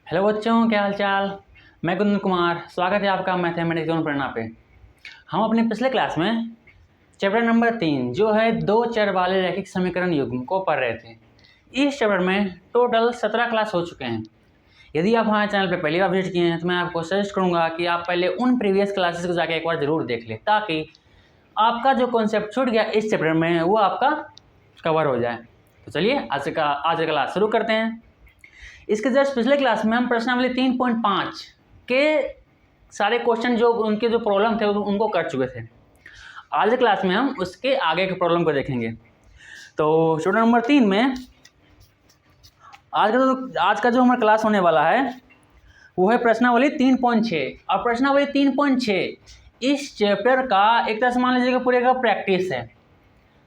Hello बच्चों, क्या हाल चाल। मैं कुंदन कुमार, स्वागत है आपका मैथमेटिक्स जोन पढ़ना पे। हम अपने पिछले क्लास में चैप्टर नंबर 3 जो है दो चर वाले रैखिक समीकरण युग्म को पढ़ रहे थे। इस चैप्टर में टोटल 17 क्लास हो चुके हैं। यदि आप हमारे चैनल पर पहली बार विजिट किए हैं तो मैं आपको सजेस्ट करूँगा कि आप पहले उन प्रीवियस क्लासेस को जाके एक बार ज़रूर देख लें, ताकि आपका जो कॉन्सेप्ट छूट गया इस चैप्टर में वो आपका कवर हो जाए। तो चलिए आज का क्लास शुरू करते हैं। इसके जस्ट पिछले क्लास में हम प्रश्नावली 3.5 के सारे क्वेश्चन जो उनके जो प्रॉब्लम थे उनको कर चुके थे। आज के क्लास में हम उसके आगे के प्रॉब्लम को देखेंगे। तो चैप्टर नंबर 3 में आज का जो हमारा क्लास होने वाला है वो है प्रश्नावली 3.6। और प्रश्नावली 3.6 इस चैप्टर का एक तरह से मान लीजिएगा पूरे का प्रैक्टिस है।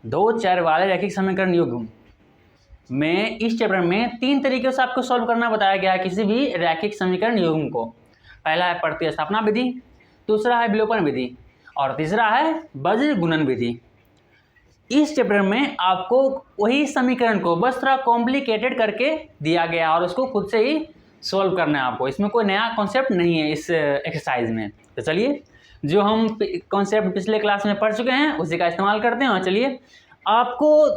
दो चर वाले रैखिक समीकरण युग्म में इस चैप्टर में 3 तरीके से आपको सॉल्व करना बताया गया है किसी भी रैखिक समीकरण युग्म को। पहला है प्रतिस्थापना विधि, दूसरा है विलोपन विधि और तीसरा है वज्र गुणन विधि। इस चैप्टर में आपको वही समीकरण को बस थोड़ा कॉम्प्लिकेटेड करके दिया गया और उसको खुद से ही सॉल्व करना है आपको। इसमें कोई नया कॉन्सेप्ट नहीं है इस एक्सरसाइज में। तो चलिए जो हम कॉन्सेप्ट पिछले क्लास में पढ़ चुके हैं उसी का इस्तेमाल करते हैं। और चलिए आपको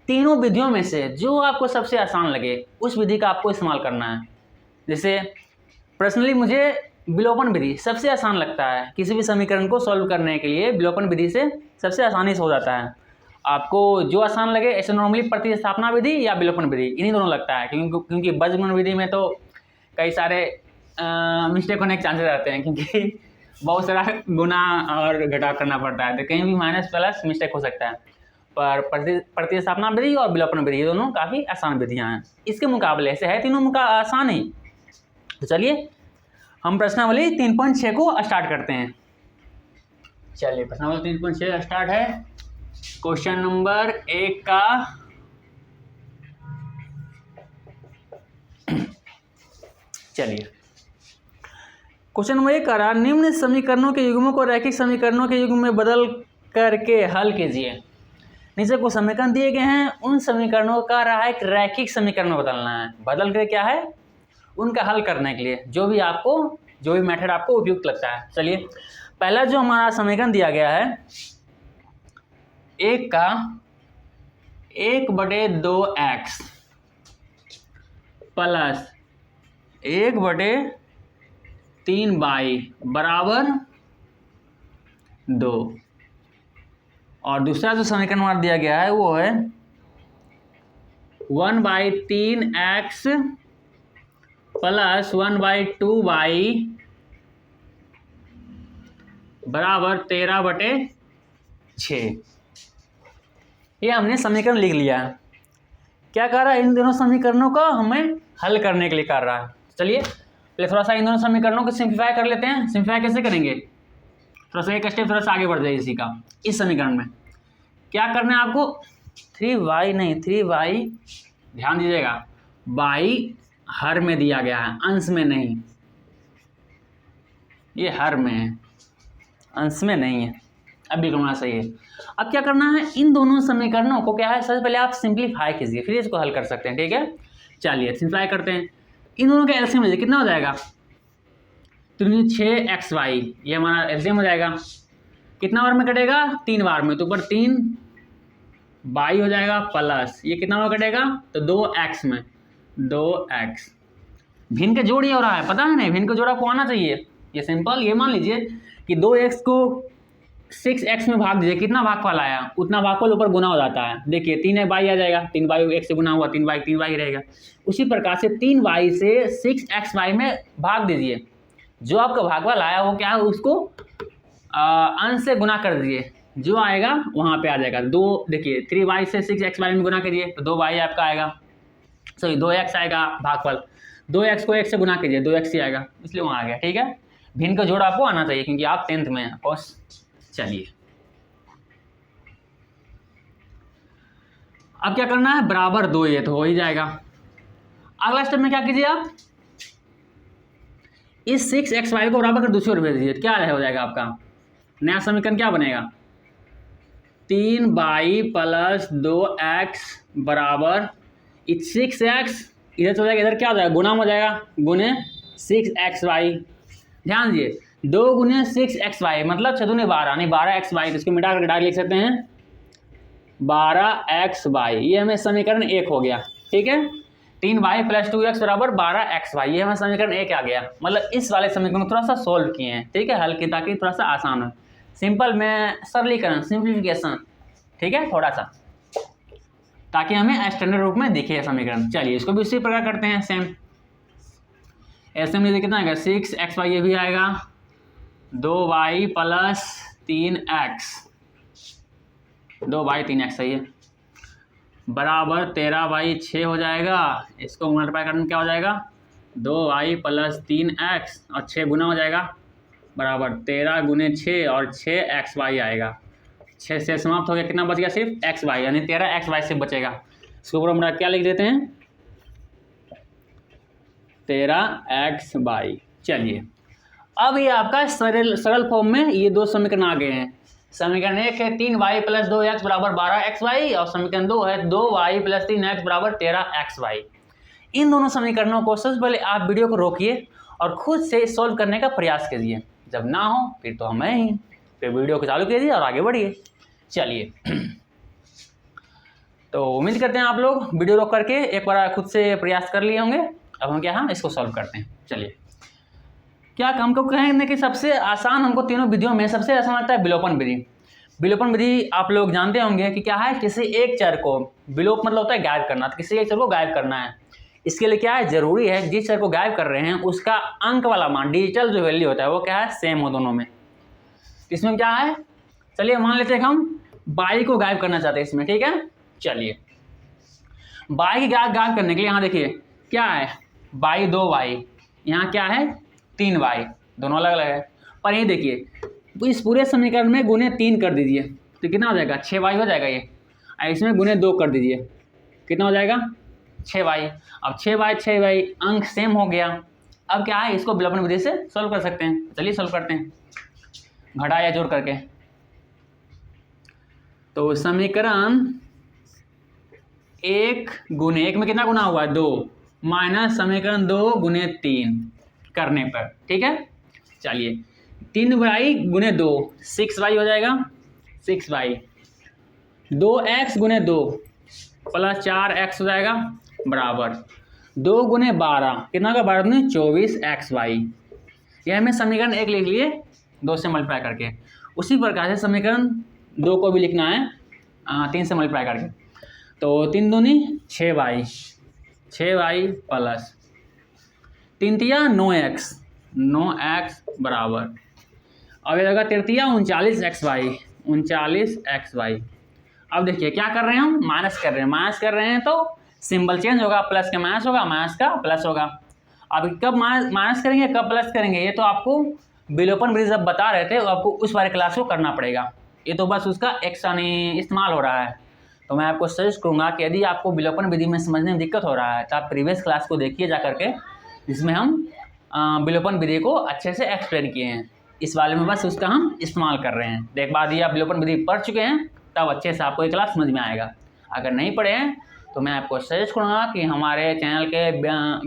तीनों विधियों में से जो आपको सबसे आसान लगे उस विधि का आपको इस्तेमाल करना है। जैसे पर्सनली मुझे विलोपन विधि सबसे आसान लगता है। किसी भी समीकरण को सॉल्व करने के लिए विलोपन विधि से सबसे आसानी से हो जाता है। आपको जो आसान लगे, ऐसे नॉर्मली प्रतिस्थापना विधि या विलोपन विधि, इन्हीं दोनों लगता है। क्योंकि वज्र गुणन विधि में तो कई सारे मिस्टेक होने के चांसेस रहते हैं, क्योंकि बहुत सारा गुना और घटाव करना पड़ता है, तो कहीं भी माइनस प्लस मिस्टेक हो सकता है। पर प्रतिस्थापना विधि और विलोपन विधि दोनों काफ़ी आसान विधियां हैं। इसके मुकाबले से है तीनों आसान ही। तो चलिए हम प्रश्नावली 3.6 को स्टार्ट करते हैं। चलिए प्रश्नावली 3.6 स्टार्ट है। क्वेश्चन नंबर 1 का चलिए क्वेश्चन नंबर 1 का निम्न समीकरणों के युग्मों को रैखिक समीकरणों के युग्म में बदल करके हल कीजिए। नीचे को समीकरण दिए गए हैं, उन समीकरणों का एक रैखिक समीकरण में बदलना है। बदल कर क्या है, उनका हल करने के लिए जो भी मेथड आपको उपयुक्त लगता है। चलिए पहला जो हमारा समीकरण दिया गया है 1 का 1/2x प्लस 1/3y बराबर 2। और दूसरा जो समीकरण हमारा दिया गया है वो है 1/3x प्लस 1/2y बराबर 13/6। ये हमने समीकरण लिख लिया है। क्या कर रहा है, इन दोनों समीकरणों को हमें हल करने के लिए कर रहा है। चलिए पहले थोड़ा सा इन दोनों समीकरणों को सिंप्लीफाई कर लेते हैं। सिंप्लीफाई कैसे करेंगे, थोड़ा सा एक स्टेप थोड़ा सा आगे बढ़ जाए। इसी का इस समीकरण में क्या करना है आपको, 3y ध्यान दीजिएगा, y हर में दिया गया है, अंश में नहीं। ये हर में है, अंश में नहीं है। अब भी करना सही है। अब क्या करना है, इन दोनों समीकरणों को क्या है, सबसे पहले आप सिंप्लीफाई कीजिए, फिर इसको हल कर सकते हैं। ठीक है, चलिए सिंप्लीफाई करते हैं। इन दोनों का एलसीएम लीजिए, कितना हो जाएगा, 6xy, ये हमारा एलसीएम हो जाएगा। कितना बार में कटेगा, 3 बार में, तो ऊपर 3y हो जाएगा प्लस ये कितना बार कटेगा, तो 2x में 2x। भिन्न के जोड़ ये हो रहा है, पता है नहीं, भिन्न का जोड़ आपको आना चाहिए। ये सिंपल, ये मान लीजिए कि 2x को 6x में भाग दीजिए, कितना भागफल आया उतना भागफल ऊपर गुना हो जाता है। देखिए 3y आ जाएगा, 3y 1 से गुना हुआ 3y रहेगा। उसी प्रकार से 3y से 6xy में भाग दीजिए, जो आपका भागफल आया वो क्या है, उसको अंश से गुना कर दीजिए, जो आएगा वहाँ पे आ जाएगा। 2 देखिए 3y से 6xy में गुना करिए तो 2y आपका आएगा, सॉरी 2x आएगा भागफल। 2x को 1 से गुना कीजिए, 2x ही आएगा, इसलिए वहाँ आ गया। ठीक है, भिन्न का जोड़ आपको आना चाहिए क्योंकि आप 10th में हैं ऑफकोर्स। चलिए अब क्या करना है, बराबर 2, ये तो हो ही जाएगा। अगला स्टेप में क्या कीजिए, आप इस 6xy को बराबर कर दूसरी ओर भेज दीजिए, क्या हो जाएगा आपका नया समीकरण, क्या बनेगा, 3y प्लस 2x बराबर 6x, इधर चला जाएगा, इधर क्या हो जाएगा, गुना हो जाएगा, गुने 6xy, ध्यान दीजिए 2 गुने 6xy मतलब 6 दूनी 12 यानी 12xy, तो इसको मिटा करके डायरेक्ट लिख सकते हैं 12xy। ये हमें समीकरण 1 हो गया, ठीक है। 3y + 2x बराबर 12xy, ये हमें समीकरण 1 आ गया। मतलब इस वाले समीकरण को थोड़ा सा सोल्व किए हैं, ठीक है, हल की, ताकि थोड़ा सा आसान हो। सिंपल में सरलीकरण, सिंप्लीफिकेशन, ठीक है, थोड़ा सा, ताकि हमें स्टैंडर्ड रूप में दिखे समीकरण। चलिए इसको भी उसी प्रकार करते हैं सेम। ऐसे में कितना आएगा 6xy, ये भी आएगा 2y + 3x, 2y 3x सही है, बराबर 13y/6 हो जाएगा। इसको मल्टीप्लाई करने में क्या हो जाएगा 2y + 3x और 6 गुना हो जाएगा, बराबर 13 × 6 और 6xy आएगा। 6 से समाप्त हो गया, कितना बच गया सिर्फ xy, यानी 13xy से बचेगा। इसके ऊपर हम क्या लिख देते हैं 13xy। चलिए अब ये आपका सरल फॉर्म में ये दो समीकरण आ गए हैं। समीकरण 1 है 3y + 2x बराबर 12xy और समीकरण 2 है 2y + 3x बराबर 13xy। इन दोनों समीकरणों को सबसे पहले आप वीडियो को रोकिए और खुद से सॉल्व करने का प्रयास कीजिए। जब ना हो फिर तो हम ही, फिर वीडियो को चालू कीजिए और आगे बढ़िए। चलिए तो उम्मीद करते हैं आप लोग वीडियो रोक करके एक बार खुद से प्रयास कर लिए होंगे। अब हम क्या इसको सॉल्व करते हैं। चलिए क्या हमको कहेंगे कि सबसे आसान, हमको तीनों विधियों में सबसे आसान लगता है विलोपन विधि। विलोपन विधि आप लोग जानते होंगे कि क्या है, किसी एक चर को, विलोप मतलब होता है गायब करना, तो किसी एक चर को गायब करना है। इसके लिए क्या है, जरूरी है जिस चर को गायब कर रहे हैं उसका अंक वाला मान, डिजिटल जो वैल्यू होता है वो क्या है, सेम हो दोनों में। इसमें क्या है, चलिए मान लेते हैं हम y को गायब करना चाहते हैं इसमें, ठीक है। चलिए y की गायब करने के लिए यहाँ देखिए क्या है, y 2y, यहाँ क्या है 3y, दोनों अलग अलग है। पर ये देखिए इस पूरे समीकरण में गुने 3 कर दीजिए तो कितना हो जाएगा 6y हो जाएगा ये। इसमें गुने 2 कर दीजिए, कितना हो जाएगा 6y। अब 6y अंक सेम हो गया। अब क्या है, इसको विलोपन विधि से सॉल्व कर सकते हैं। चलिए सॉल्व करते हैं घटा या जोड़ करके। तो समीकरण 1 गुने 1 में कितना गुना हुआ है 2, माइनस समीकरण 2 गुने 3 करने पर, ठीक है। चलिए 3y गुने 2 6y हो जाएगा, 6y 2x गुने 2 + 4x हो जाएगा, बराबर 2 गुने 12, कितना का 12 में 24xy। यह हमें समीकरण 1 लिख लिए 2 से मल्टीप्लाई करके। उसी प्रकार से समीकरण 2 को भी लिखना है 3 से मल्टीप्लाई करके। तो 3 दूनी 6y, 6y प्लस 3 तिया 9x, 9x बराबर, अब ये होगा 3 तिया 39xy, 39xy। अब देखिए क्या कर रहे हैं हम, माइनस कर रहे हैं। माइनस कर रहे हैं तो सिंबल चेंज होगा, प्लस का माइनस होगा, माइनस का प्लस होगा। अब कब माइनस करेंगे कब प्लस करेंगे, ये तो आपको विलोपन विधि जब बता रहे थे आपको उस वाले क्लास को करना पड़ेगा। ये तो बस उसका एक्शन इस्तेमाल हो रहा है। तो मैं आपको सजेस्ट करूँगा कि यदि आपको विलोपन विधि में समझने में दिक्कत हो रहा है तो आप प्रीवियस क्लास को देखिए जा करके, जिसमें हम विलोपन विधि को अच्छे से एक्सप्लेन किए हैं। इस वाले में बस उसका हम इस्तेमाल कर रहे हैं। एक बार यदि आप विलोपन विधि पढ़ चुके हैं तब अच्छे से आपको ये क्लास समझ में आएगा। अगर नहीं पढ़े हैं तो मैं आपको सजेस्ट करूँगा कि हमारे चैनल के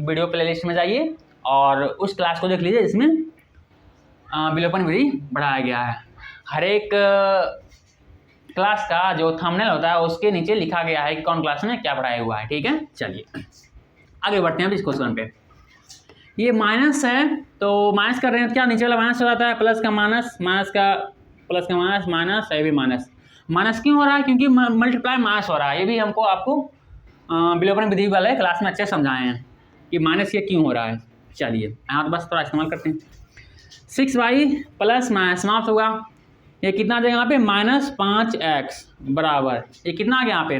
वीडियो प्लेलिस्ट में जाइए और उस क्लास को देख लीजिए जिसमें विलोपन विधि बढ़ाया गया है। हर एक क्लास का जो थंबनेल होता है उसके नीचे लिखा गया है कि कौन क्लास में क्या पढ़ाया हुआ है, ठीक है। चलिए आगे बढ़ते हैं अब इस क्वेश्चन पे। ये माइनस है तो माइनस कर रहे हैं, क्या नीचे वाला माइनस हो जाता है, प्लस का माइनस, माइनस का प्लस का माइनस, माइनस है भी माइनस। माइनस क्यों हो रहा है, क्योंकि मल्टीप्लाई माइनस हो रहा है। ये भी आपको विलोपन विधि वाले क्लास में अच्छे समझाए हैं कि माइनस ये क्यों हो रहा है। चलिए यहाँ तो बस थोड़ा इस्तेमाल करते हैं। 6y प्लस माइनस समाप्त होगा, ये कितना आ जाएगा यहाँ पे -5x बराबर, ये कितना आ गया यहाँ पे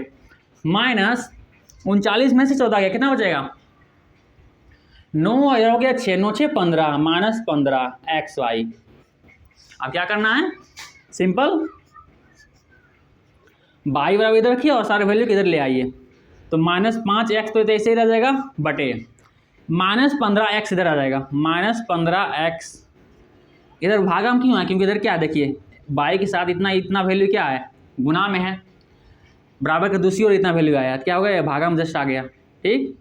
-39 में से 14 गया, कितना बचेगा 9 हो गया 6, 9 6 15 -15xy। अब क्या करना है, सिंपल y बराबर इधर रखिए और सारे वैल्यू इधर ले आइए। तो -5x तो ऐसे ही रह जाएगा बटे -15x इधर आ जाएगा, -15x इधर भागम क्यों है, क्योंकि इधर क्या है देखिए y के साथ इतना वैल्यू क्या है गुना में है, बराबर के दूसरी ओर इतना वैल्यू आया, क्या हो गया भागम जस्ट आ गया, ठीक।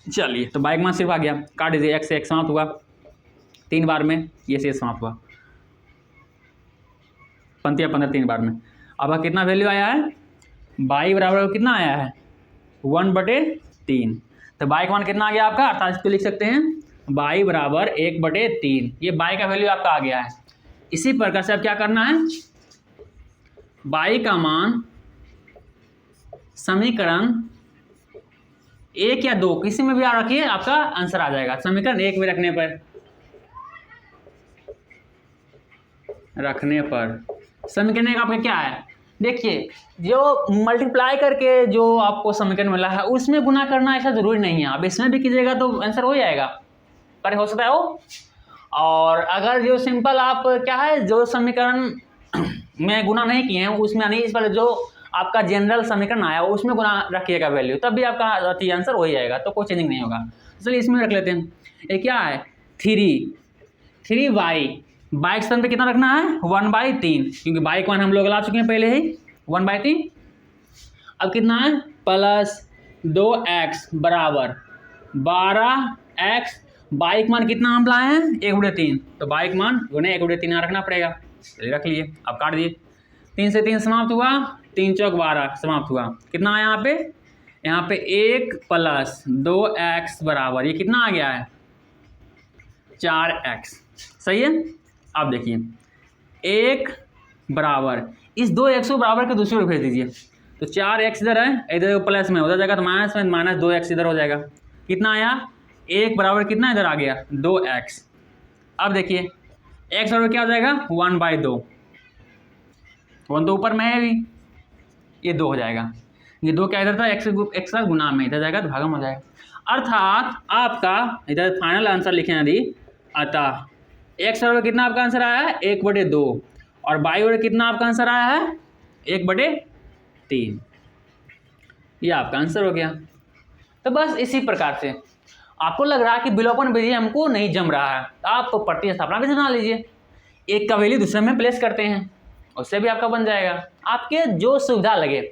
चलिए, तो बाइक मान सिर्फ आ गया, काट दीजिए, एक्स से एक्स समाप्त हुआ 3 बार में, ये से समाप्त हुआ, 15 3 बार में। अब कितना वैल्यू आया है, बाई बराबर कितना आया है 1/3। तो बाई का मान कितना आ गया आपका, अर्थात इसको लिख सकते हैं बाई बराबर 1/3। ये बाई का वैल्यू आपका आ गया है। इसी प्रकार से अब क्या करना है, बाई का मान समीकरण 1 या 2 किसी में भी आ रखिए, आपका आंसर आ जाएगा। समीकरण 1 में रखने पर समीकरण 1 आपका क्या है, देखिए जो मल्टीप्लाई करके जो आपको समीकरण मिला है उसमें गुना करना ऐसा जरूरी नहीं है, आप इसमें भी कीजिएगा तो आंसर हो जाएगा, पर हो सकता है हो। और अगर जो सिंपल आप क्या है, जो समीकरण में गुना नहीं किए हैं उसमें, यानी इस पर जो आपका जनरल समीकरण आया उसमें गुना रखिएगा वैल्यू, तब भी आपका आंसर हो ही जाएगा, तो कोई चेंजिंग नहीं होगा। चलिए इसमें रख लेते हैं, ये क्या है 3 बाई बाइक स्थान पे कितना रखना है 1/3, क्योंकि बाइक मान हम लोग ला चुके हैं पहले ही 1/3। अब कितना है प्लस 2x बराबर 12x, बाइक मान कितना हम लाए हैं 1/3, तो बाइक मान गुने 1/3 यहाँ रखना पड़ेगा। चलिए रख लिए, अब काट दिए, 3 से 3 समाप्त हुआ, 3 चौक 12 समाप्त हुआ, कितना आया यहाँ पे 1 प्लस 2x बराबर ये कितना आ गया है 4x। सही है। अब देखिए 1 बराबर इस 2x को बराबर के दूसरे को भेज दीजिए, तो 4x इधर है, इधर प्लस में उधर जाएगा तो माइनस में, माइनस 2x इधर हो जाएगा, कितना आया 1 बराबर कितना इधर आ गया 2x। अब देखिए x बराबर क्या हो जाएगा 1/2, 1 तो ऊपर में है भी, ये 2 हो जाएगा, ये 2 क्या इधर था x का गुना में, इधर जाएगा तो भागम हो जाएगा। अर्थात आपका इधर फाइनल आंसर लिखे यदि, अतः x बराबर कितना आपका आंसर आया है 1/2 और बाई बराबर कितना आपका आंसर आया है 1/3, ये आपका आंसर हो गया। तो बस इसी प्रकार से आपको लग रहा है कि विलोपन विधि हमको नहीं जम रहा है, आप तो प्रतिस्थापना विधि बना लीजिए, एक का वैल्यू दूसरे में प्लेस करते हैं, उससे भी आपका बन जाएगा। आपके जो सुविधा लगे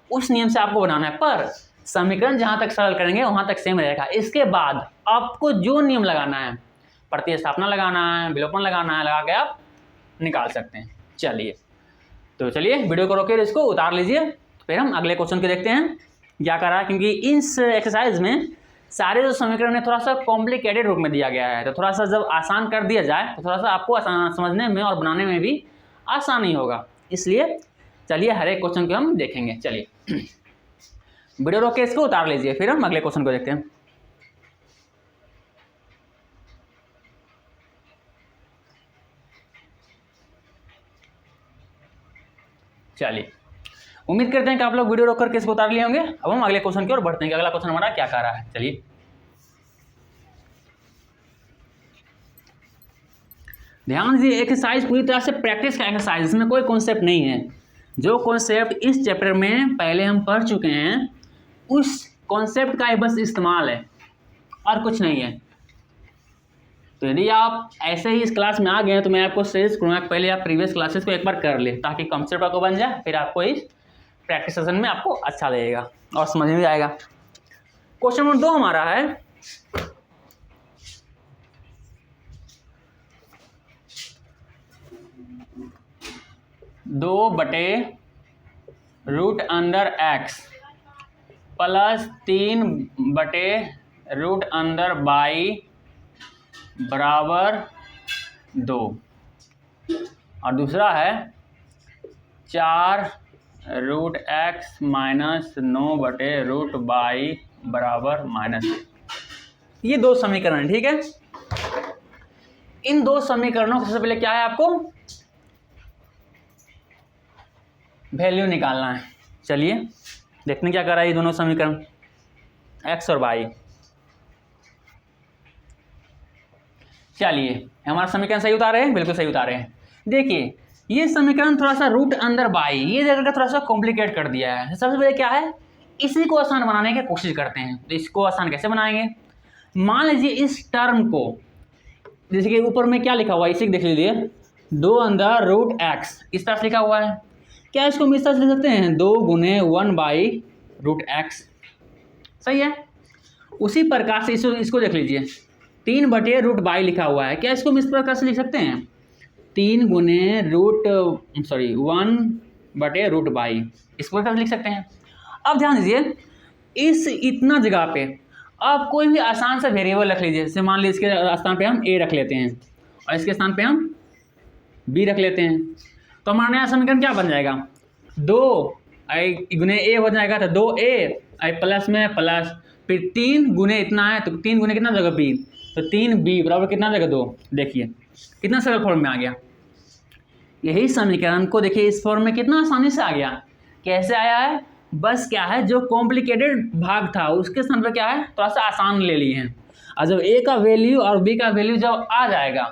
उस नियम से आपको बनाना है, पर समीकरण जहाँ तक सरल करेंगे वहाँ तक सेम रहेगा। इसके बाद आपको जो नियम लगाना है, प्रतिस्थापना लगाना है, विलोपन लगाना है, लगा के आप निकाल सकते हैं। चलिए वीडियो को रोकिए, इसको उतार लीजिए, फिर हम अगले क्वेश्चन को देखते हैं क्या कर रहा है, क्योंकि इस एक्सरसाइज में सारे जो समीकरण है थोड़ा सा कॉम्प्लिकेटेड रूप में दिया गया है, तो थोड़ा सा जब आसान कर दिया जाए तो थोड़ा सा आपको आसान समझने में और बनाने में भी आसानी होगा। इसलिए चलिए हर एक क्वेश्चन को हम देखेंगे। चलिए वीडियो रोक के इसको उतार लीजिए, फिर हम अगले क्वेश्चन को देखते हैं। चलिए उम्मीद करते हैं कि आप लोग वीडियो रोक करके इसको उतार लिए होंगे। अब हम अगले क्वेश्चन की ओर बढ़ते हैं कि अगला क्वेश्चन हमारा क्या कह रहा है। चलिए ध्यान दीजिए, एक्सरसाइज पूरी तरह से प्रैक्टिस का एक्सरसाइज, इसमें कोई कॉन्सेप्ट नहीं है। जो कॉन्सेप्ट इस चैप्टर में पहले हम पढ़ चुके हैं उस कॉन्सेप्ट का बस इस्तेमाल है और कुछ नहीं है। तो यदि आप ऐसे ही इस क्लास में आ गए हैं तो मैं आपको सजेस्ट करूँगा कि पहले आप प्रीवियस क्लासेस को एक बार कर ले, ताकि कॉन्सेप्ट आपको बन जाए, फिर आपको इस प्रैक्टिस सेशन में आपको अच्छा लगेगा और समझ में आएगा। क्वेश्चन नंबर 2 हमारा है, दो बटे रूट अंडर एक्स प्लस 3 बटे रूट अंडर बाई बराबर 2, और दूसरा है 4 रूट एक्स माइनस 9 बटे रूट बाई बराबर -1। ये 2 समीकरण है, ठीक है। इन 2 समीकरणों सबसे पहले क्या है, आपको वैल्यू निकालना है। चलिए देखते हैं क्या कर रहा है ये दोनों समीकरण, एक्स और वाई। चलिए हमारा समीकरण सही उतारे हैं, बिल्कुल सही उतारे हैं। देखिए ये समीकरण थोड़ा सा रूट अंडर बाई ये जगह थोड़ा सा कॉम्प्लिकेट कर दिया है। सबसे पहले क्या है, इसी को आसान बनाने की कोशिश करते हैं। तो इसको आसान कैसे बनाएंगे, मान लीजिए इस टर्म को, जैसे कि ऊपर में क्या लिखा हुआ है इसे देख लीजिए, 2 अंडर रूट एक्स इस तरह से लिखा हुआ है। क्या इसको हम इस तरह से लिख सकते हैं, 2 गुने 1 बाई रूट एक्स, सही है। उसी प्रकार से इसको देख लीजिए, 3/√22 लिखा हुआ है। क्या इसको हम इस प्रकार से लिख सकते हैं, 1/√22 इस प्रकार से लिख सकते हैं। अब ध्यान दीजिए, इस इतना जगह पे आप कोई भी आसान सा वेरिएबल रख लीजिए। जैसे मान लीजिए इसके स्थान पे हम a रख लेते हैं और इसके स्थान पे हम b रख लेते हैं, तो हमारा नया समीकरण क्या बन जाएगा, 2 गुने a हो जाएगा, तो 2a प्लस में प्लस, फिर 3 गुने इतना है तो 3 गुने कितना जगह b, तो 3b बराबर कितना जगह 2। देखिए कितना सरल फॉर्म में आ गया। यही समीकरण को देखिए इस फॉर्म में कितना आसानी से आ गया। कैसे आया है, बस क्या है, जो कॉम्प्लिकेटेड भाग था उसके स्थान पर क्या है, थोड़ा सा आसान ले लिए हैं। और जब a का वैल्यू और b का वैल्यू जब आ जाएगा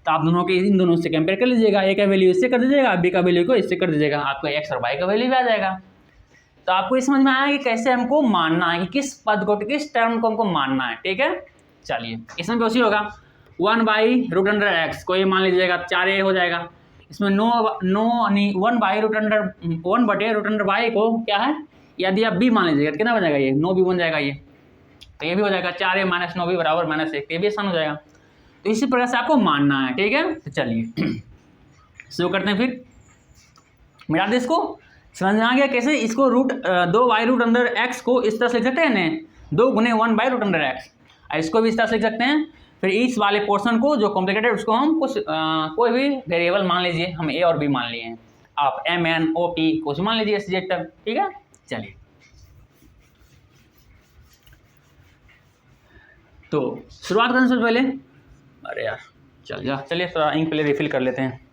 तो आप दोनों के इन दोनों से कंपेयर कर लीजिएगा। a का वैल्यू इससे कर दीजिएगा, b का वैल्यू को इससे कर दीजिएगा, आपको x और y का वैल्यू भी आ जाएगा। तो आपको ये समझ में आया कि कैसे हमको मानना है, कि किस पद को, किस टर्म को हमको मानना है। ठीक है, चलिए इसमें भी होगा 1/√x को ये मान लीजिएगा 4a हो जाएगा। इसमें 1/√y को क्या है, यदि आप b मान लीजिएगा कितना बन जाएगा, ये 9b बन जाएगा। ये तो ये भी हो जाएगा 4a - 9b बराबर -1, ये भी आसान हो जाएगा। तो इसी प्रकार से आपको मानना है। ठीक है, तो चलिए शुरू करते हैं। फिर मिटा दे इसको, समझ में आ गया कैसे इसको 2/√x को इस तरह से लिख सकते हैं ना, 2 गुने 1/√x, इसको भी इस तरह से लिख सकते हैं। फिर इस वाले पोर्शन को जो कॉम्प्लिकेटेड उसको हम कुछ कोई भी वेरिएबल मान लीजिए, हम a और b मान लिए हैं, आप m n o p कुछ मान लीजिए SZ तक। ठीक है, चलिए तो शुरुआत करने से पहले, अरे यार चलिए थोड़ा इंक पहले रिफिल कर लेते हैं।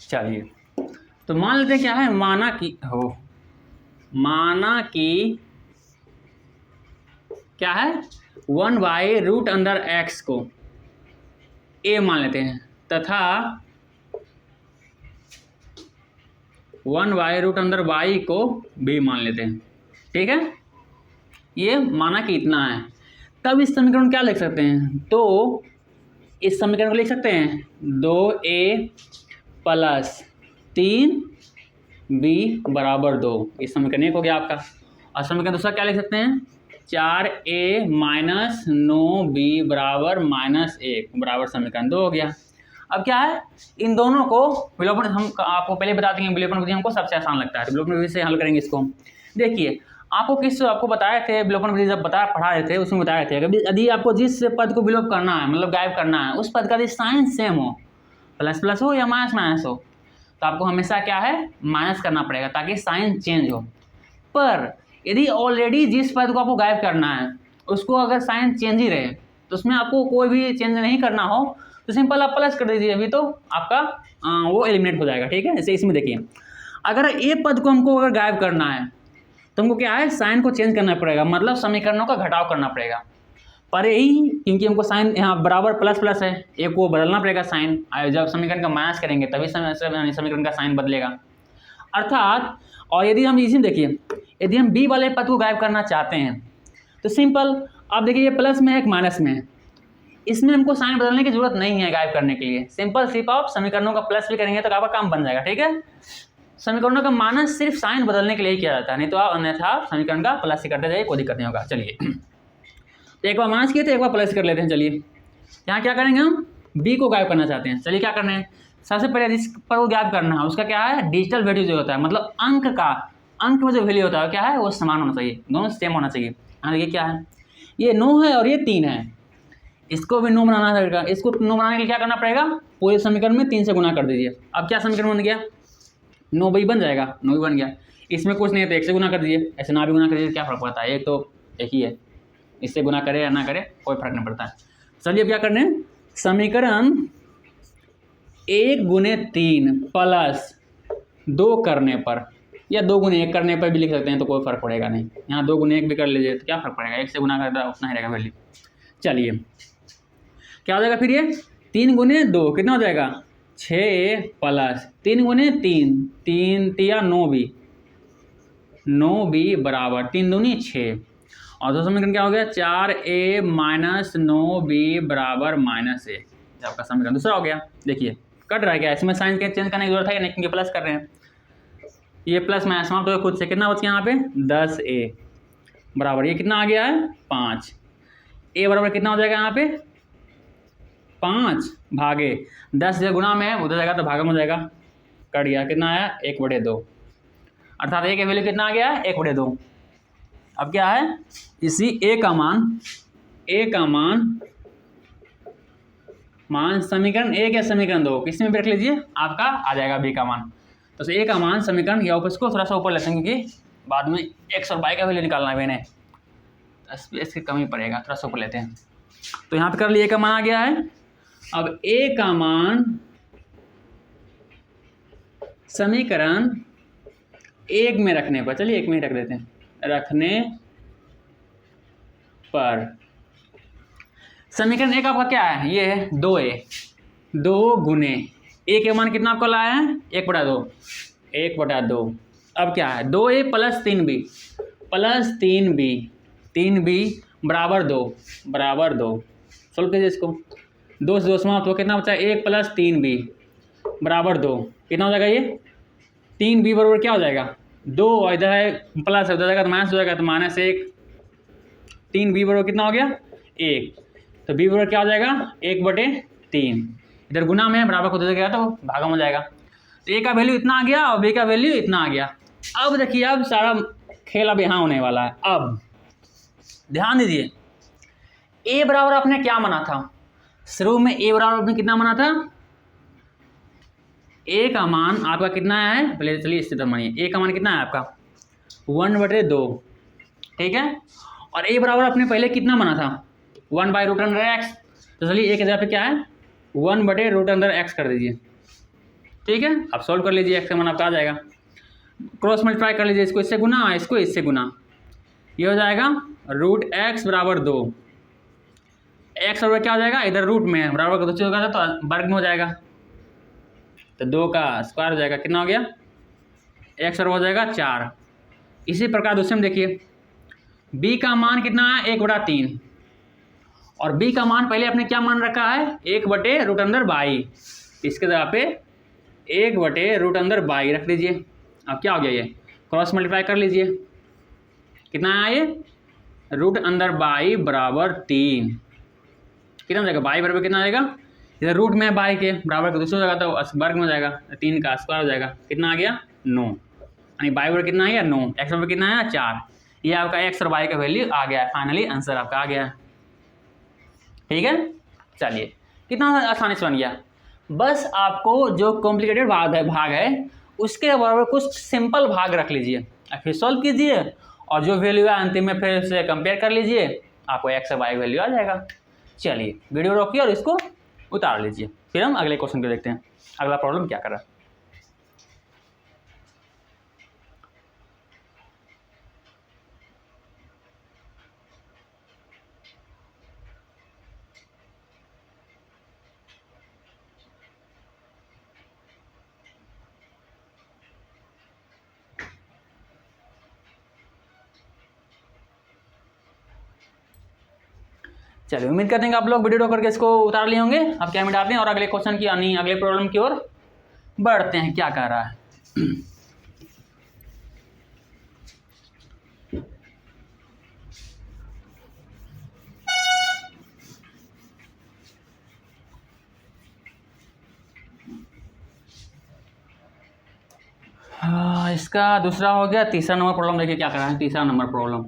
चलिए तो मान लेते हैं क्या है, माना कि क्या है 1/√x को a मान लेते हैं तथा 1/√y को b मान लेते हैं। ठीक है, ये माना कि इतना है। तब इस समीकरण क्या लिख सकते हैं, तो इस समीकरण को लिख सकते हैं 2a + 3b = 2। इस समीकरण एक हो गया आपका। और समीकरण दूसरा क्या लिख सकते हैं, 4a - 9b = -1 बराबर समीकरण 2 हो गया। अब क्या है, इन दोनों को विलोपन, हम आपको पहले बता देंगे विलोपन विधि हमको सबसे आसान लगता है, विलोपन विधि से हल करेंगे इसको। देखिए आपको बताए थे विलोपन विधि जब पढ़ा रहे थे, उसमें बताए थे यदि आपको जिस पद को विलोप करना है, मतलब गायब करना है, उस पद का यदि साइन सेम हो, प्लस हो या माइनस हो, तो आपको हमेशा क्या है, माइनस करना पड़ेगा ताकि साइन चेंज हो। पर यदि ऑलरेडी जिस पद को आपको गायब करना है उसको अगर साइन चेंज ही रहे, तो उसमें आपको कोई भी चेंज नहीं करना हो, तो सिंपल आप प्लस कर दीजिए, अभी तो आपका वो एलिमिनेट हो जाएगा। ठीक है, जैसे इसमें देखिए अगर ए पद को हमको अगर गायब करना है तो हमको क्या है, साइन को चेंज करना पड़ेगा, मतलब समीकरणों का घटाव करना पड़ेगा। पर यही क्योंकि हमको साइन यहाँ बराबर प्लस है, एक को बदलना पड़ेगा साइन, जब समीकरण का माइनस करेंगे तभी समीकरण का साइन बदलेगा अर्थात। और यदि हम इसी में देखिए, यदि हम बी वाले पद को गायब करना चाहते हैं तो सिंपल आप देखिए, ये प्लस में है एक माइनस में है, इसमें हमको साइन बदलने की जरूरत नहीं है गायब करने के लिए। सिंपल सिर्फ आप समीकरणों का प्लस भी करेंगे तो आपका काम बन जाएगा। ठीक है, समीकरणों का माइनस सिर्फ साइन बदलने के लिए ही किया जाता है, नहीं तो आप अन्यथा समीकरण का प्लस ही करते जाइए, कोई दिक्कत नहीं होगा। चलिए तो एक बार माइनस किए तो एक बार प्लस कर लेते हैं। चलिए यहाँ क्या करेंगे, हम बी को गायब करना चाहते हैं। चलिए क्या करना है, सबसे पहले जिस पर वो गायब करना है उसका क्या है, डिजिटल वैल्यू जो होता है, मतलब अंक में जो वैल्यू होता है क्या है, वो समान होना चाहिए, दोनों सेम होना चाहिए। हाँ ये क्या है, ये 9 है और ये 3 है, इसको भी 9 बनाना पड़ेगा। इसको 9 बनाने के लिए क्या करना पड़ेगा, पूरे समीकरण में 3 से गुना कर दीजिए। अब क्या समीकरण बन गया, 9b बन जाएगा, 9b बन गया। इसमें कुछ नहीं है तो 1 से गुना कर दीजिए, ऐसे ना भी गुना कर दीजिए, क्या फ़र्क पड़ता है, एक तो एक ही है, इससे गुना करे या ना करे कोई फर्क नहीं पड़ता है। चलिए अब क्या करना है, समीकरण 1 × 3 + 2 करने पर या 2 गुने 1 करने पर भी लिख सकते हैं, तो कोई फर्क पड़ेगा नहीं। यहाँ 2 गुने 1 भी कर लीजिए तो क्या फर्क पड़ेगा, 1 से गुना करता उतना ही रहेगा वैल्यू। चलिए क्या हो जाएगा फिर, ये 3 गुने 2 कितना हो जाएगा 6 प्लस 3 गुने 3, 3 तिया 9 भी, 9 भी बराबर 3 दूनी 6, और दूसरा समीकरण क्या हो गया 4a माइनस 9b बराबर -a, आपका समीकरण दूसरा हो गया। देखिए कट रहा है क्या, इसमें साइन के चेंज करने की जरूरत है नहीं, क्योंकि प्लस कर रहे हैं, ये प्लस माइनस समाप्त हो खुद से, कितना बच गया यहाँ पे 10a बराबर ये कितना आ गया है 5, a बराबर कितना हो जाएगा यहाँ पे 5 भागे 10 से गुना में उधर जाएगा तो भागा में हो जाएगा, कट गया, कितना आया 1/2, अर्थात a की वैल्यू कितना आ गया 1/2। अब क्या है, इसी a का मान समीकरण 1 या समीकरण 2 किसी में भी रख लीजिए, आपका आ जाएगा b का मान। तो a का मान समीकरण या इसको थोड़ा सा ऊपर लेते हैं, क्योंकि बाद में x और y का वैल्यू निकालना है मैंने, स्पेस की कमी पड़ेगा, थोड़ा सा ऊपर लेते हैं। तो यहाँ पे कर लिए a का मान आ गया है। अब a का मान समीकरण 1 में रखने पर, चलिए 1 में ही रख देते हैं, रखने पर समीकरण 1 आपका क्या है, ये है 2a, 2 गुने a के मान कितना आपको लाया है 1/2, 1/2। अब क्या है 2a plus 3b, plus 3b, 3b बराबर 2, सोल्व कीजिए इसको, 2 से 2 समाप्त हो, कितना बचा 1 प्लस 3b बराबर 2, कितना हो जाएगा ये 3b बराबर क्या हो जाएगा 2, और इधर है प्लस, उधर जाएगा तो माइनस हो जाएगा, तो -1, 3b बराबर कितना हो गया 1, तो b बराबर क्या हो जाएगा 1/3, इधर गुना में बराबर को दे गया तो भागा में हो जाएगा। तो a का वैल्यू इतना आ गया और b का वैल्यू इतना आ गया। अब देखिए अब सारा खेल अब यहाँ होने वाला है। अब ध्यान दीजिए, a बराबर आपने क्या माना था, शुरू में a बराबर आपने कितना माना था, a का मान आपका कितना है, पहले चलिए इससे तो मानिए a का मान कितना है आपका 1/2, ठीक है, और a बराबर आपने पहले कितना माना था 1/√x, तो चलिए a की जगह पे क्या है 1/√x कर दीजिए, ठीक है। अब सॉल्व कर लीजिए, x का मान आपका आ जाएगा, क्रॉस मल्टीप्लाई कर लीजिए, इसको इससे गुना, इसको इससे गुना, ये हो जाएगा √x बराबर 2, x बराबर क्या हो जाएगा, इधर रूट में बराबर का 2 होगा तो वर्ग में हो जाएगा, तो 2 का स्क्वायर हो जाएगा, कितना हो गया x बराबर हो जाएगा 4। इसी प्रकार दूसरे में देखिए b का मान कितना है 1/3, और b का मान पहले आपने क्या मान रखा है 1/√y, इसके जगह पे 1/√y रख लीजिए। अब क्या हो गया, ये क्रॉस मल्टीप्लाई कर लीजिए, कितना आया ये √y बराबर 3, कितना हो जाएगा y बराबर कितना आ जाएगा, इधर रूट में y के बराबर का दूसरा हो जाएगा तो वर्ग में हो जाएगा, 3 का स्क्वायर हो जाएगा, कितना आ गया 9, यानी y बराबर कितना आ गया 9, x बराबर कितना आया 4, ये आपका x और y का वैल्यू आ गया है, फाइनली आंसर आपका आ गया है, ठीक है। चलिए कितना आसानी से बन गया, बस आपको जो कॉम्प्लिकेटेड भाग है उसके बराबर कुछ सिंपल भाग रख लीजिए, फिर सॉल्व कीजिए, और जो वैल्यू है अंतिम में फिर से कंपेयर कर लीजिए, आपको x और y वैल्यू आ जाएगा। चलिए वीडियो रोकिए और इसको उतार लीजिए, फिर हम अगले क्वेश्चन को देखते हैं, अगला प्रॉब्लम क्या कर रहा है। चलिए उम्मीद करते हैं कि आप लोग वीडियो करके इसको उतार लिए होंगे। अब क्या मिटाते हैं और अगले क्वेश्चन की यानी अगले प्रॉब्लम की ओर बढ़ते हैं, क्या कह रहा है। इसका दूसरा हो गया, तीसरा नंबर प्रॉब्लम देखिए क्या कर रहा है। तीसरा नंबर प्रॉब्लम,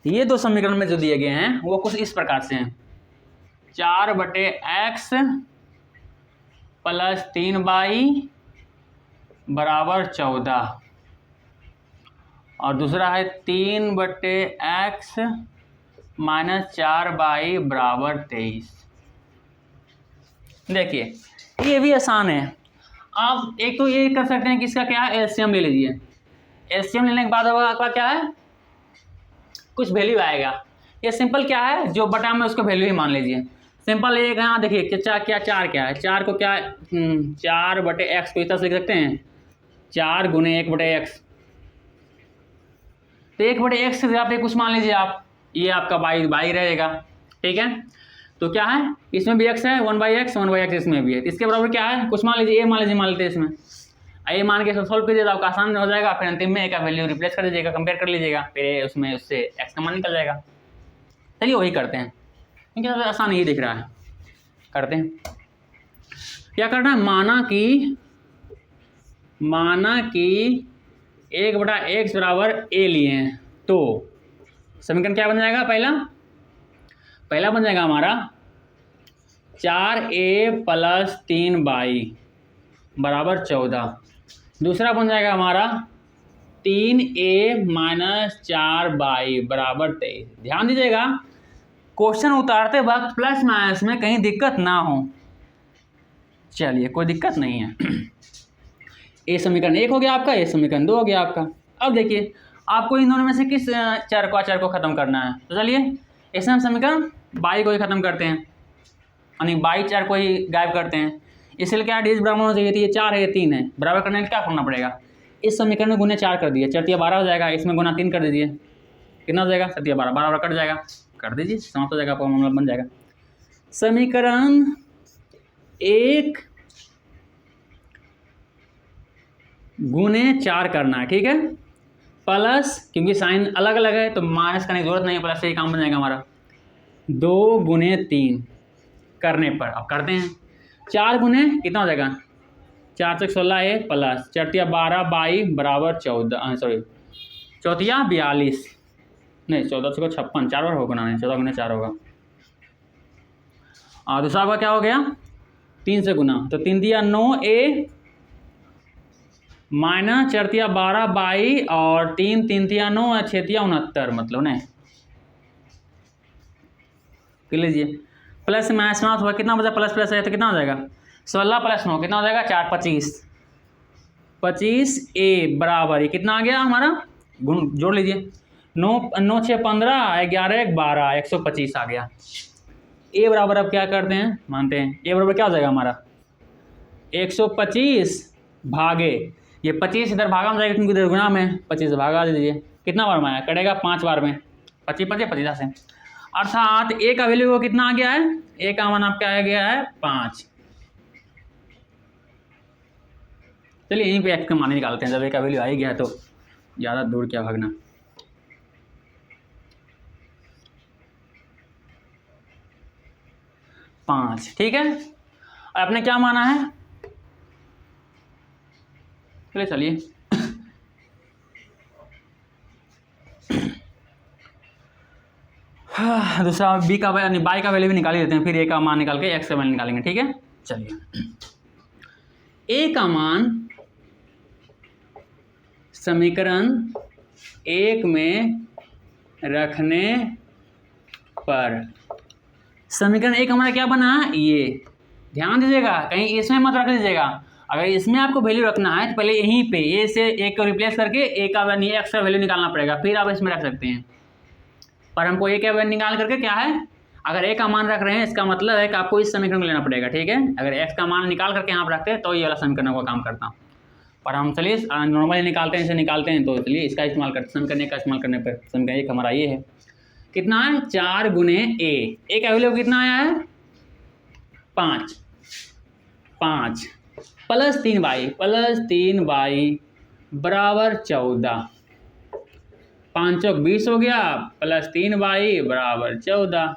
ये दो समीकरण में जो दिए गए हैं वो कुछ इस प्रकार से हैं, 4/x प्लस 3y बराबर 14, और दूसरा है 3/x माइनस 4y बराबर 23। देखिए ये भी आसान है, आप एक तो ये कर सकते हैं कि इसका क्या है, एलसीएम ले लीजिए। एलसीएम लेने के बाद आपका क्या है, कुछ वैल्यू आएगा। ये सिंपल क्या है, जो बटा में उसको वैल्यू ही मान लीजिए। सिंपल एक यहाँ देखिए क्या क्या चार क्या है, चार को क्या 4/x को इस तरह से लिख सकते हैं, 4 गुने 1/x। तो 1/x से आप कुछ मान लीजिए आप, ये आपका बाई रहेगा। ठीक है, तो क्या है, इसमें भी x है 1/x, 1/x इसमें भी है। इसके बराबर क्या है, कुछ मान लीजिए, मान लेते हैं इसमें। ये मान के सॉल्व कीजिए तो आपका आसान हो जाएगा। फिर अंतिम में a का वैल्यू रिप्लेस कर दीजिएगा, कंपेयर कर लीजिएगा, फिर उसमें उससे x का मान निकल जाएगा। चलिए वही करते हैं, क्योंकि सबसे आसान यही दिख रहा है। करते हैं, क्या करना है, माना कि 1/x बराबर a लिए हैं, तो समीकरण क्या बन जाएगा, पहला बन जाएगा हमारा 4a + 3y बराबर 14। दूसरा बन जाएगा हमारा 3a - 4y बराबर 23। ध्यान दीजिएगा, क्वेश्चन उतारते वक्त प्लस माइनस में कहीं दिक्कत ना हो। चलिए कोई दिक्कत नहीं है। ये समीकरण 1 हो गया आपका, ये समीकरण 2 हो गया आपका। अब देखिए आपको इन दोनों में से किस चर को खत्म करना है, तो चलिए इसमें हम समीकरण बाई को ही खत्म करते हैं, यानी बाई चर को ही गायब करते हैं। इसलिए क्या डीज बराबर होना चाहिए थी, ये 4 है ये 3 है, बराबर करने के लिए क्या करना पड़ेगा, इस समीकरण में गुने 4 कर दिए, 4 × 12 हो जाएगा, इसमें गुना 3 कर दीजिए, कितना हो जाएगा 7 × 12 बराबर कट जाएगा, कर दीजिए, समाप्त हो जाएगा, आपका मामला बन जाएगा। समीकरण 1 गुने 4 करना है, ठीक है, प्लस, क्योंकि साइन अलग अलग है तो माइनस करने की जरूरत नहीं है, प्लस से ही काम बन जाएगा हमारा। 2 गुने 3 करने पर, अब करते हैं, 4 गुने कितना हो जाएगा, 4 × 16 है, प्लस 4 × 12 22 बराबर 14, सॉरी 4 × 42 नहीं 14 × 56, 4 बार होगा ना, 14 गुने 4 होगा। और दूसरा का क्या हो गया, 3 से गुना, तो 3 × 9a माइनस 4 × 12 22 और 3 × 9 6 × 69, मतलब नहीं लीजिए, प्लस माइनस में हुआ कितना बचा, प्लस है तो कितना हो जाएगा, 16 + 9 कितना हो जाएगा, 4 25 25a बराबर, ये कितना आ गया हमारा, गुण जोड़ लीजिए, 9 9 6 15 11 1 12 125 आ गया। a बराबर अब क्या करते हैं, मानते हैं a बराबर क्या हो जाएगा हमारा, 125 भागे, ये 25 इधर भागा में जाएगा क्योंकि इधर गुना में, 25 भागा दीजिए, कितना बार में आया, कटेगा 5 बार में, 25 25 50 से, अर्थात a का वैल्यू कितना आ गया है, a का मान आपका आ गया है 5। चलिए यहीं पे x का मान निकालते हैं, जब a का वैल्यू आ ही गया तो ज़्यादा दूर क्या भागना। पाँच, ठीक है, आपने क्या माना है, चलिए दूसरा b का यानी बाई का वैल्यू भी निकाल ही देते हैं, फिर a का मान निकाल के x का वैल्यू निकालेंगे, ठीक है। चलिए a का मान समीकरण 1 में रखने पर, समीकरण 1 हमारा क्या बना, ये ध्यान दीजिएगा, कहीं इसमें मत रख दीजिएगा। अगर इसमें आपको वैल्यू रखना है तो पहले यहीं पे ए से एक को रिप्लेस करके ए का एक्स का वैल्यू निकालना पड़ेगा, फिर आप इसमें रख सकते हैं। पर हमको ए का वैल्यू निकाल करके क्या है, अगर ए का मान रख रहे हैं इसका मतलब है कि आपको इस समीकरण को लेना पड़ेगा, ठीक है। अगर एक्स का मान निकाल करके यहाँ पर रखते हैं तो ये वाला समीकरण का काम करता, पर हम चलिए नॉर्मली निकालते हैं, इसे निकालते हैं, तो चलिए इसका इस्तेमाल करते, समीकरण का इस्तेमाल करने पर समीकरण 1 हमारा ये है, कितना है 4 गुने ए का वैल्यू कितना आया है 5 प्लस 3y बराबर 14, 5 × 20 हो गया, प्लस 3y बराबर 14,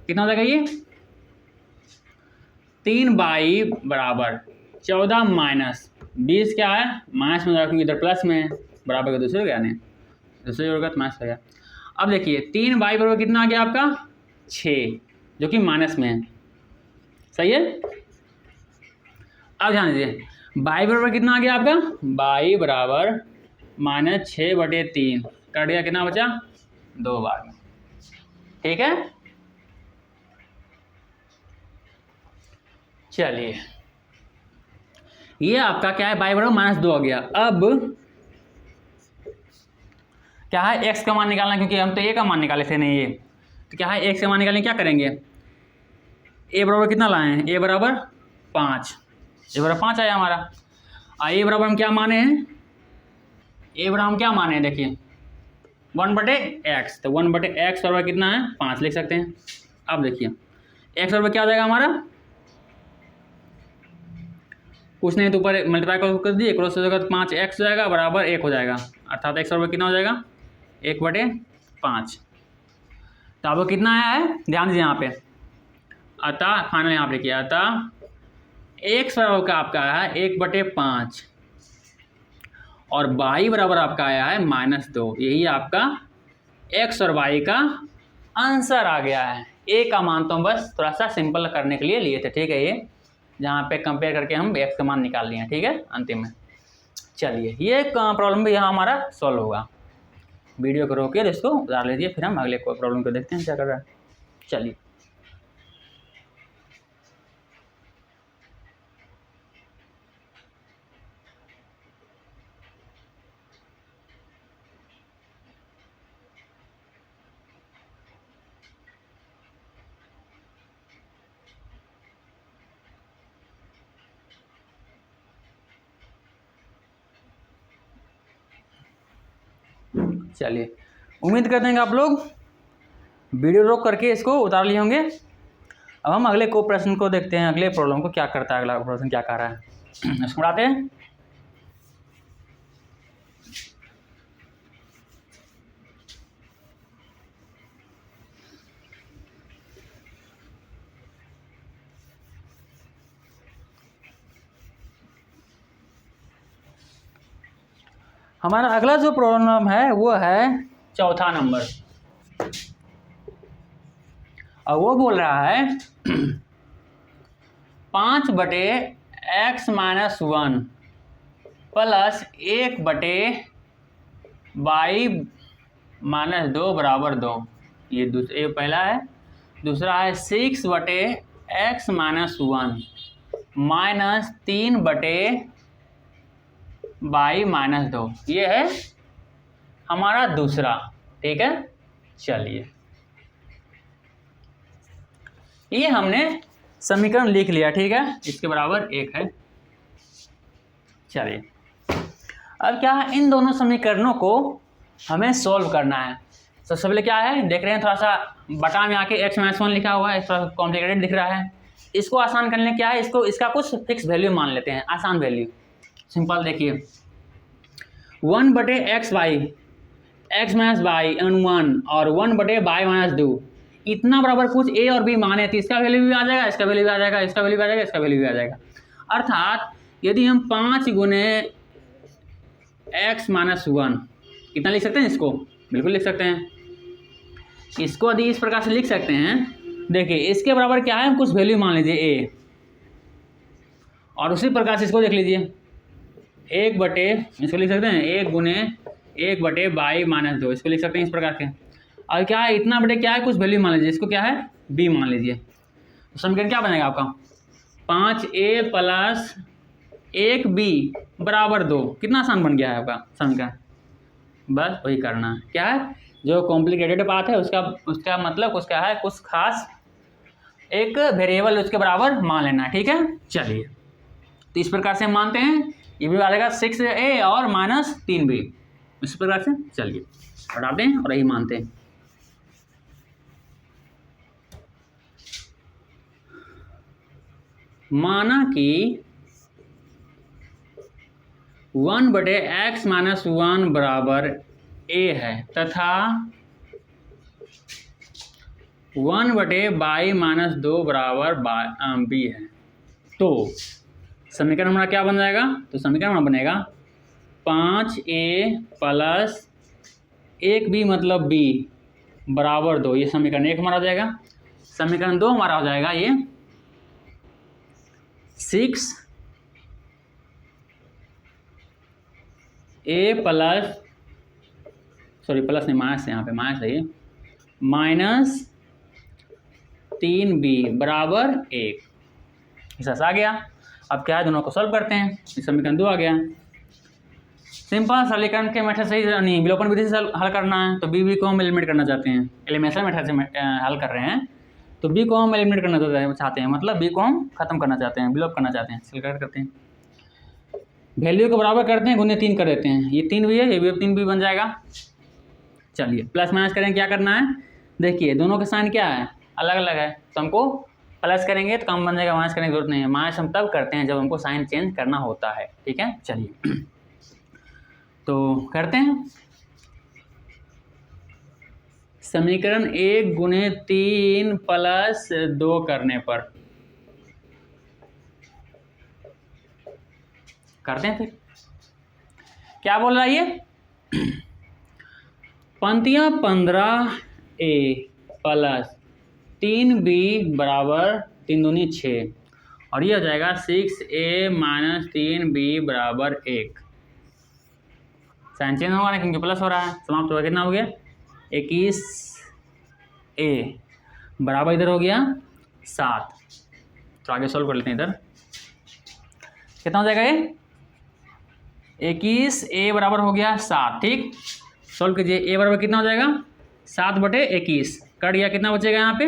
कितना हो जाएगा ये 3y बराबर 14 माइनस 20 क्या है माइनस में रखूँगी, इधर प्लस में बराबर का दूसरे हो गया, नहीं दूसरे होगा तो माइनस हो गया। अब देखिए 3y बराबर कितना आ गया आपका 6, जो कि माइनस में है, सही है। अब ध्यान दीजिए y बराबर कितना आ गया आपका, y बराबर -6/3 कट गया, कितना बचा 2 बार में, ठीक है। चलिए ये आपका क्या है, y बराबर -2 आ गया। अब क्या है, x का मान निकालना, क्योंकि हम तो a का मान निकाले थे नहीं ये, तो क्या है x का मान निकालने क्या करेंगे, a बराबर कितना लाए हैं, a बराबर 5, a बराबर 5 आया हमारा। a बराबर हम क्या माने हैं, a बराबर हम क्या माने हैं, देखिए 1/x, तो 1/x बराबर कितना है, 5 लिख सकते हैं। अब देखिए x बराबर क्या हो जाएगा हमारा, कुछ नहीं तो ऊपर मल्टीप्लाई कर दिए, क्रॉस हो जाएगा तो 5x हो जाएगा बराबर 1 हो जाएगा, अर्थात x बराबर कितना हो जाएगा, 1/5। तो अब कितना आया है, ध्यान दीजिए यहाँ पे, अतः फाइनल यहाँ पे किया, अतः x बराबर का आपका आया है 1/5 और y बराबर आपका आया है -2। यही आपका x और y का आंसर आ गया है। a का मान तो हम बस थोड़ा सा सिंपल करने के लिए लिए थे, ठीक है, ये जहाँ पे कंपेयर करके हम x का मान निकाल लिए हैं, ठीक है, अंतिम में। चलिए ये प्रॉब्लम भी यहाँ हमारा सॉल्व होगा। वीडियो को रोकिए, इसको उतार लीजिए, फिर हम अगले प्रॉब्लम को देखते हैं क्या कर रहा है। चलिए चलिए उम्मीद करते हैं कि आप लोग वीडियो रोक करके इसको उतार लिए होंगे। अब हम अगले को प्रश्न को देखते हैं, अगले प्रॉब्लम को क्या करता है, अगला प्रश्न क्या कह रहा है, इसको बढ़ाते हैं। हमारा अगला जो प्रॉब्लम है वो है चौथा नंबर, और वो बोल रहा है 5/x - 1 प्लस 1/y - 2 बराबर 2। ये पहला है। दूसरा है 6/x - 1 माइनस 3/y - 2। ये है हमारा दूसरा, ठीक है। चलिए ये हमने समीकरण लिख लिया, ठीक है, इसके बराबर 1 है। चलिए अब क्या है, इन दोनों समीकरणों को हमें सॉल्व करना है। तो सबसे पहले क्या है, देख रहे हैं थोड़ा सा बटा में आके x - 1 लिखा हुआ है, थोड़ा कॉम्प्लिकेटेड दिख रहा है। इसको आसान करने क्या है, इसका कुछ फिक्स वैल्यू मान लेते हैं, आसान वैल्यू। सिंपल देखिए 1/xy x - y 1 और 1/y - 2 इतना बराबर कुछ a और b माने, तो इसका वैल्यू भी आ जाएगा, इसका वैल्यू भी आ जाएगा, इसका वैल्यू भी आ जाएगा, इसका वैल्यू भी आ जाएगा। अर्थात यदि हम 5 गुने x - 1 कितना लिख सकते हैं, इसको बिल्कुल लिख सकते हैं। इसको यदि इस प्रकार से लिख सकते हैं, देखिए इसके बराबर क्या है, कुछ वैल्यू मान लीजिए a, और उसी प्रकार से इसको देख लीजिए इसको लिख सकते हैं 1 गुने 1/y - 2, इसको लिख सकते हैं इस प्रकार के। और क्या है, इतना बटे क्या है, कुछ वैल्यू मान लीजिए, इसको क्या है b मान लीजिए। तो समीकरण क्या बनेगा आपका, 5a प्लस 1b बराबर 2। कितना आसान बन गया है आपका समीकरण। बस वही करना है, क्या है, जो कॉम्प्लिकेटेड बात है उसका मतलब उसका है कुछ खास एक वेरिएबल उसके बराबर मान लेना, ठीक है। चलिए तो इस प्रकार से हम मानते हैं, ये भी आ जाएगा 6a और -3b, इस प्रकार से। चलिए हटाते हैं और यही मानते हैं। माना कि 1/x - 1 बराबर a है तथा 1/y - 2 बराबर b है, तो समीकरण हमारा क्या बन जाएगा, तो समीकरण हमारा बनेगा 5a प्लस 1b मतलब b बराबर 2। ये समीकरण 1 हमारा हो जाएगा। समीकरण 2 हमारा हो जाएगा ये 6a प्लस, सॉरी प्लस नहीं माइनस, यहाँ पे माइनस है ये, -3b बराबर 1। ऐसा आ गया। अब क्या है, दोनों को सॉल्व करते हैं। इस समीकरण 2 आ गया। सिंपल सरलीकरण के मेथड से ही नहीं, विलोपन विधि से हल करना है, तो बी को हम एलिमिनेट करना चाहते हैं। एलिमिनेशन मेथड से हल कर रहे हैं, तो बी को हम एलिमिनेट करना चाहते हैं, मतलब बी को हम खत्म करना चाहते हैं, विलोप करना चाहते हैं। सरलीकरण करते हैं, वैल्यू को बराबर करते हैं, गुने 3 कर देते हैं। ये 3 भी है, ये भी 3 भी बन जाएगा। चलिए प्लस माइनस करें, क्या करना है, देखिए दोनों के साइन क्या है, अलग अलग है, तो हमको प्लस करेंगे तो कम बन जाएगा, माइनस करने की जरूरत नहीं है। माइनस हम तब करते हैं जब हमको साइन चेंज करना होता है, ठीक है। चलिए तो करते हैं। समीकरण 1 गुने 3 प्लस 2 करने पर करते हैं। फिर क्या बोल रहा है ये, पंक्तियां 15A प्लस 3B बराबर 3 दूनी 6, और ये हो जाएगा 6A माइनस 3B बराबर 1। साइन चेंज होगा ना, क्योंकि प्लस हो रहा है, समाप्त होगा। कितना हो गया, 21A बराबर इधर हो गया 7। तो आगे सॉल्व कर लेते हैं। इधर कितना हो जाएगा, ये 21A बराबर हो गया 7, ठीक। सॉल्व कीजिए, A बराबर कितना हो जाएगा, 7/21 कट गया, कितना बचेगा यहाँ पे,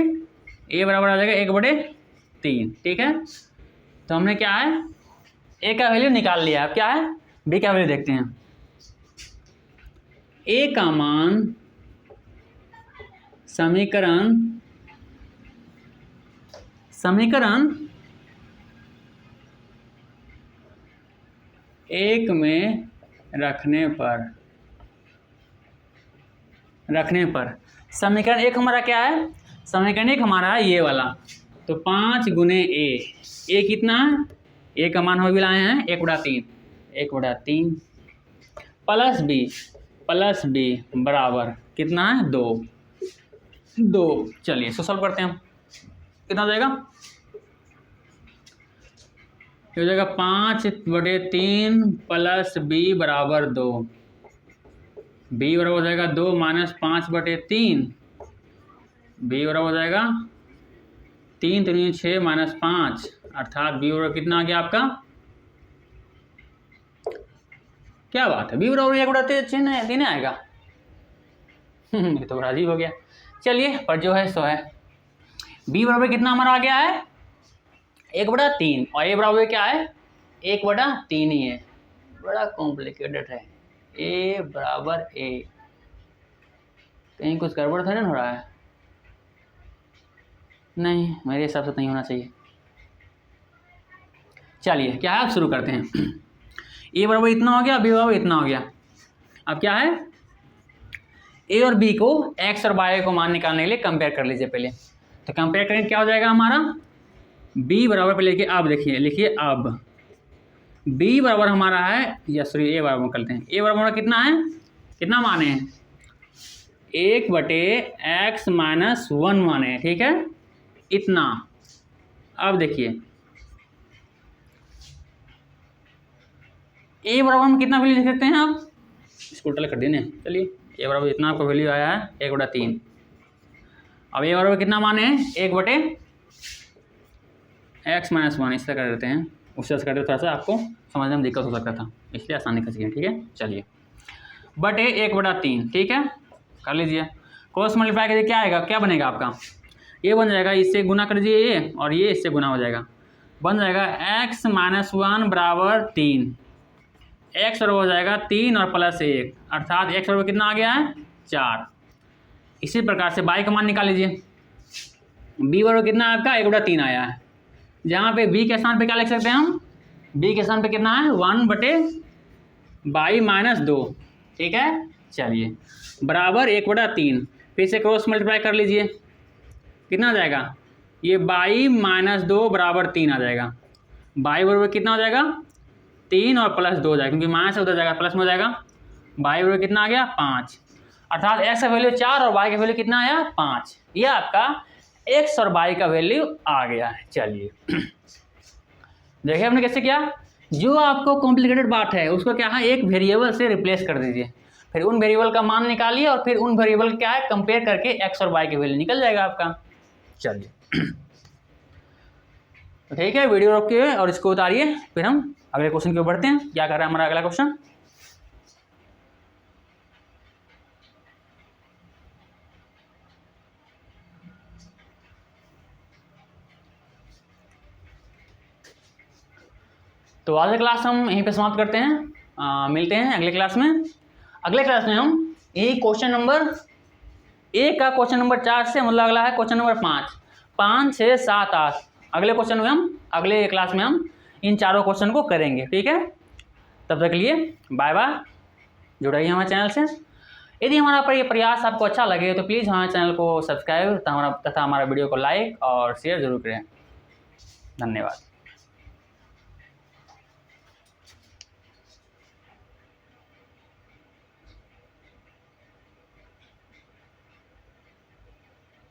A बराबर आ जाएगा 1/3, ठीक है। तो हमने क्या है, A का वैल्यू निकाल लिया। अब क्या है, B का वैल्यू देखते हैं। A का मान समीकरण 1 में रखने पर समीकरण 1 हमारा क्या है, समीकरण 1 हमारा है ये वाला, तो 5 गुने A कितना है, A का मान हम भी लाए हैं 1/3 प्लस B बराबर कितना है, 2। चलिए इसको सॉल्व करते हैं हम। कितना हो जाएगा, ये हो जाएगा 5/3 प्लस B बराबर 2। B बराबर हो जाएगा 2 माइनस 5/3, B बराबर हो जाएगा 3 3 6 माइनस 5, अर्थात B बराबर कितना आ गया आपका, क्या बात है, B बराबर 1/3 आएगा। ये तो बड़ा अजीब हो गया। चलिए पर जो है सो है। B बराबर कितना हमारा आ गया है, 1/3, और A बराबर क्या है, 1/3 ही है। बड़ा कॉम्प्लिकेटेड है। A बराबर A, कहीं कुछ गड़बड़ था ना हो रहा है, नहीं मेरे हिसाब से नहीं होना चाहिए। चलिए क्या है, अब शुरू करते हैं। A बराबर इतना हो गया, B बराबर इतना हो गया। अब क्या है, A और B को X और Y को मान निकालने के लिए कंपेयर कर लीजिए पहले। तो कंपेयर करेंगे, क्या हो जाएगा हमारा, B बराबर पहले लिखिए, अब देखिए लिखिए, अब B बराबर हमारा है, या सॉरी A बराबर करते हैं। A बराबर हमारा कितना है, कितना माने हैं, 1/x माइनस 1 माने हैं, ठीक है, इतना। अब देखिए A बराबर हम कितना वैल्यू लिख सकते हैं, आप इसको उल्टा कर देने। चलिए A बराबर इतना आपको वैल्यू आया है 1/3। अब A बराबर कितना माने हैं, 1/x माइनस 1, इससे कर देते हैं, उससे कर देते, थोड़ा सा आपको समझने में दिक्कत हो सकता था, इसलिए आसानी कर सकें, ठीक है। चलिए बटे 1/3, ठीक है, कर लीजिए। क्रॉस मल्टीप्लाई करिए, क्या आएगा, क्या बनेगा आपका, ये बन जाएगा, इससे गुना कर दीजिए ये, और ये इससे गुना हो जाएगा, बन जाएगा x माइनस 1 बराबर 3। x बराबर हो जाएगा 3 और प्लस 1, अर्थात x बराबर कितना आ गया है, 4। इसी प्रकार से y का मान निकाल लीजिए। b बराबर कितना आपका, 1/3 आया है। जहाँ पे b के स्थान पे क्या लिख सकते हैं हम, b के स्थान पे कितना है, 1/y माइनस 2, ठीक है। चलिए बराबर 1/3, फिर से क्रॉस मल्टीप्लाई कर लीजिए, कितना आ जाएगा, ये y माइनस 2 बराबर 3 आ जाएगा। y बराबर कितना हो जाएगा, 3 और प्लस 2 हो जाएगा, क्योंकि माइनस उधर जाएगा प्लस में हो जाएगा। y बराबर कितना आ गया, 5, अर्थात x का वैल्यू 4 और y का वैल्यू कितना आया, 5। ये आपका x और y का वैल्यू आ गया है। चलिए देखिए हमने कैसे किया, जो आपको कॉम्प्लिकेटेड बात है उसको क्या है, एक वेरिएबल से रिप्लेस कर दीजिए, फिर उन वेरिएबल का मान निकालिए, और फिर उन वेरिएबल क्या है कंपेयर करके x और y की वैल्यू निकल जाएगा आपका। चलिए तो ठीक है, वीडियो रोकिए और इसको उतारिए, फिर हम अगले क्वेश्चन की ओर बढ़ते हैं। क्या कर रहा है हमारा अगला क्वेश्चन? तो आज का क्लास हम यहीं पे समाप्त करते हैं। मिलते हैं अगले क्लास में। अगले क्लास में हम यही क्वेश्चन नंबर 1 का क्वेश्चन नंबर 4 से मतलब अगला है क्वेश्चन नंबर 5, 5, 6, 7, 8। अगले क्वेश्चन में हम अगले क्लास में हम इन चारों क्वेश्चन को करेंगे। ठीक है, तब तक के लिए बाय बाय। जुड़ रहिए हमारे चैनल से। यदि हमारा ये प्रयास आपको अच्छा लगे तो प्लीज़ हमारे चैनल को सब्सक्राइब तथा हमारा वीडियो को लाइक और शेयर जरूर करें। धन्यवाद।